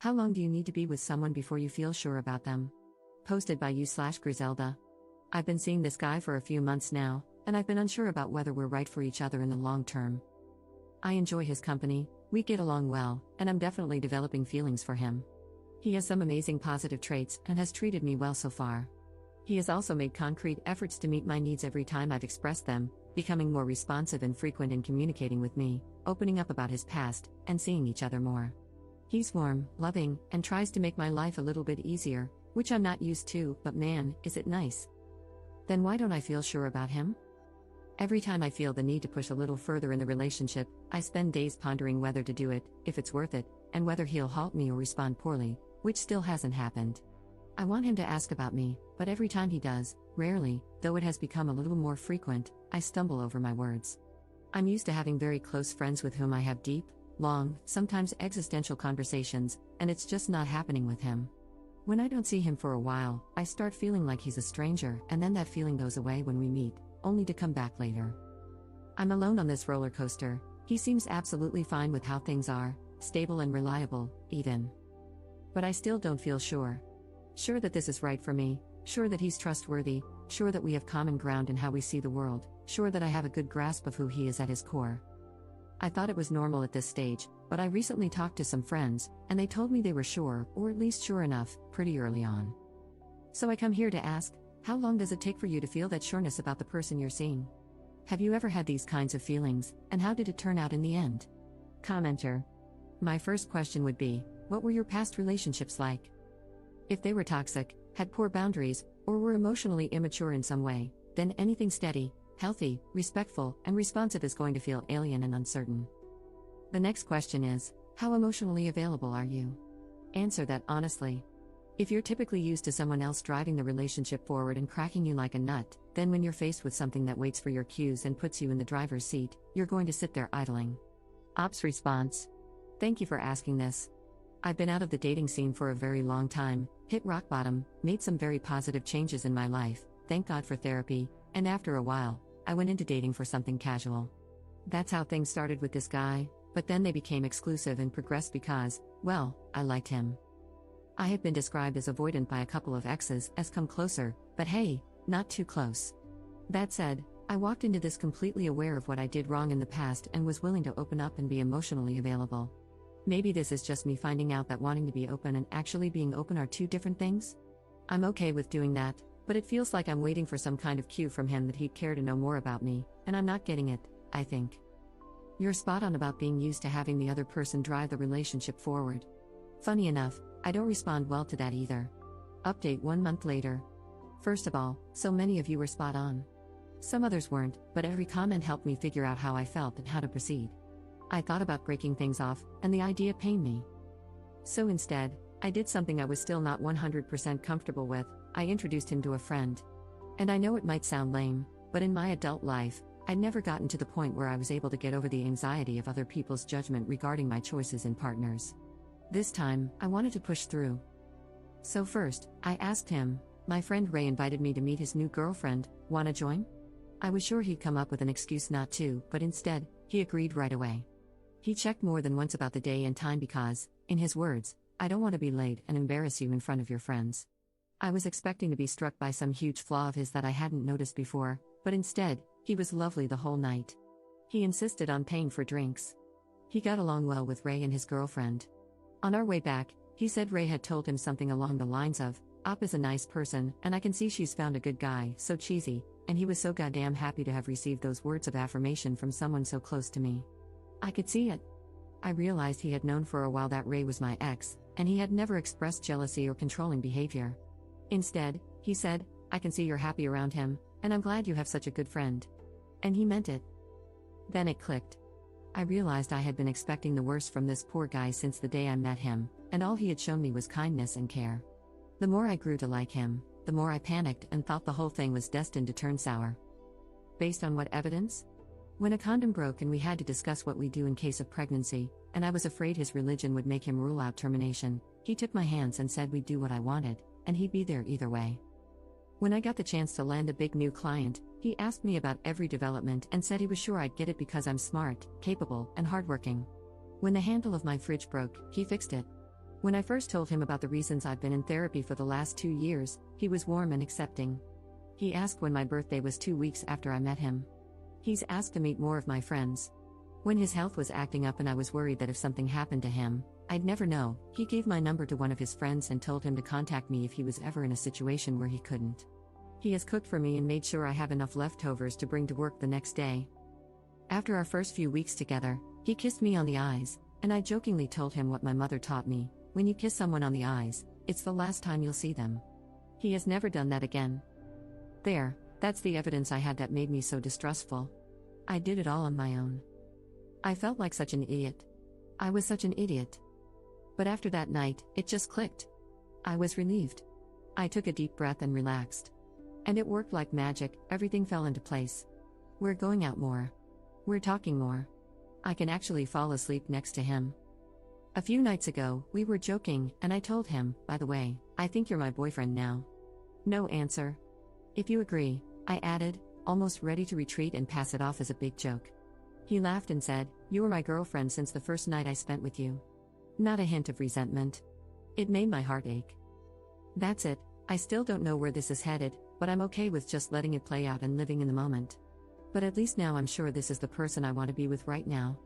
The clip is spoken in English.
How long do you need to be with someone before you feel sure about them? Posted by you/Griselda. I've been seeing this guy for a few months now, and I've been unsure about whether we're right for each other in the long term. I enjoy his company, we get along well, and I'm definitely developing feelings for him. He has some amazing positive traits and has treated me well so far. He has also made concrete efforts to meet my needs every time I've expressed them, becoming more responsive and frequent in communicating with me, opening up about his past, and seeing each other more. He's warm, loving, and tries to make my life a little bit easier, which I'm not used to, but man, is it nice. Then why don't I feel sure about him? Every time I feel the need to push a little further in the relationship, I spend days pondering whether to do it, if it's worth it, and whether he'll halt me or respond poorly, which still hasn't happened. I want him to ask about me, but every time he does, rarely, though it has become a little more frequent, I stumble over my words. I'm used to having very close friends with whom I have deep, long, sometimes existential conversations, and it's just not happening with him. When I don't see him for a while, I start feeling like he's a stranger, and then that feeling goes away when we meet, only to come back later. I'm alone on this roller coaster. He seems absolutely fine with how things are, stable and reliable, even. But I still don't feel sure. Sure that this is right for me, sure that he's trustworthy, sure that we have common ground in how we see the world, sure that I have a good grasp of who he is at his core. I thought it was normal at this stage, but I recently talked to some friends, and they told me they were sure, or at least sure enough, pretty early on. So I come here to ask, how long does it take for you to feel that sureness about the person you're seeing? Have you ever had these kinds of feelings, and how did it turn out in the end? Commenter. My first question would be, what were your past relationships like? If they were toxic, had poor boundaries, or were emotionally immature in some way, then anything steady, healthy, respectful, and responsive is going to feel alien and uncertain. The next question is, how emotionally available are you? Answer that honestly. If you're typically used to someone else driving the relationship forward and cracking you like a nut, then when you're faced with something that waits for your cues and puts you in the driver's seat, you're going to sit there idling. Ops response. Thank you for asking this. I've been out of the dating scene for a very long time, hit rock bottom, made some very positive changes in my life, thank God for therapy, and after a while, I went into dating for something casual. That's how things started with this guy, but then they became exclusive and progressed because, well, I liked him. I had been described as avoidant by a couple of exes as come closer, but hey, not too close. That said, I walked into this completely aware of what I did wrong in the past and was willing to open up and be emotionally available. Maybe this is just me finding out that wanting to be open and actually being open are two different things? I'm okay with doing that, but it feels like I'm waiting for some kind of cue from him that he'd care to know more about me, and I'm not getting it, I think. You're spot on about being used to having the other person drive the relationship forward. Funny enough, I don't respond well to that either. Update 1 month later. First of all, so many of you were spot on. Some others weren't, but every comment helped me figure out how I felt and how to proceed. I thought about breaking things off, and the idea pained me. So instead, I did something I was still not 100% comfortable with. I introduced him to a friend. And I know it might sound lame, but in my adult life, I'd never gotten to the point where I was able to get over the anxiety of other people's judgment regarding my choices in partners. This time, I wanted to push through. So first, I asked him, my friend Ray invited me to meet his new girlfriend, wanna join? I was sure he'd come up with an excuse not to, but instead, he agreed right away. He checked more than once about the day and time because, in his words, I don't want to be late and embarrass you in front of your friends. I was expecting to be struck by some huge flaw of his that I hadn't noticed before, but instead, he was lovely the whole night. He insisted on paying for drinks. He got along well with Ray and his girlfriend. On our way back, he said Ray had told him something along the lines of, Op is a nice person, and I can see she's found a good guy, so cheesy, and he was so goddamn happy to have received those words of affirmation from someone so close to me. I could see it. I realized he had known for a while that Ray was my ex, and he had never expressed jealousy or controlling behavior. Instead, he said, I can see you're happy around him, and I'm glad you have such a good friend. And he meant it. Then it clicked. I realized I had been expecting the worst from this poor guy since the day I met him, and all he had shown me was kindness and care. The more I grew to like him, the more I panicked and thought the whole thing was destined to turn sour. Based on what evidence? When a condom broke and we had to discuss what we do in case of pregnancy, and I was afraid his religion would make him rule out termination, he took my hands and said we'd do what I wanted, and he'd be there either way. When I got the chance to land a big new client, he asked me about every development and said he was sure I'd get it because I'm smart, capable, and hardworking. When the handle of my fridge broke, he fixed it. When I first told him about the reasons I've been in therapy for the last 2 years, he was warm and accepting. He asked when my birthday was 2 weeks after I met him. He's asked to meet more of my friends. When his health was acting up and I was worried that if something happened to him, I'd never know, he gave my number to one of his friends and told him to contact me if he was ever in a situation where he couldn't. He has cooked for me and made sure I have enough leftovers to bring to work the next day. After our first few weeks together, he kissed me on the eyes, and I jokingly told him what my mother taught me: when you kiss someone on the eyes, it's the last time you'll see them. He has never done that again. That's the evidence I had that made me so distrustful. I did it all on my own. I felt like such an idiot. I was such an idiot. But after that night, it just clicked. I was relieved. I took a deep breath and relaxed. And it worked like magic, everything fell into place. We're going out more. We're talking more. I can actually fall asleep next to him. A few nights ago, we were joking, and I told him, by the way, I think you're my boyfriend now. No answer. If you agree, I added, almost ready to retreat and pass it off as a big joke. He laughed and said, you were my girlfriend since the first night I spent with you. Not a hint of resentment. It made my heart ache. That's it, I still don't know where this is headed, but I'm okay with just letting it play out and living in the moment. But at least now I'm sure this is the person I want to be with right now.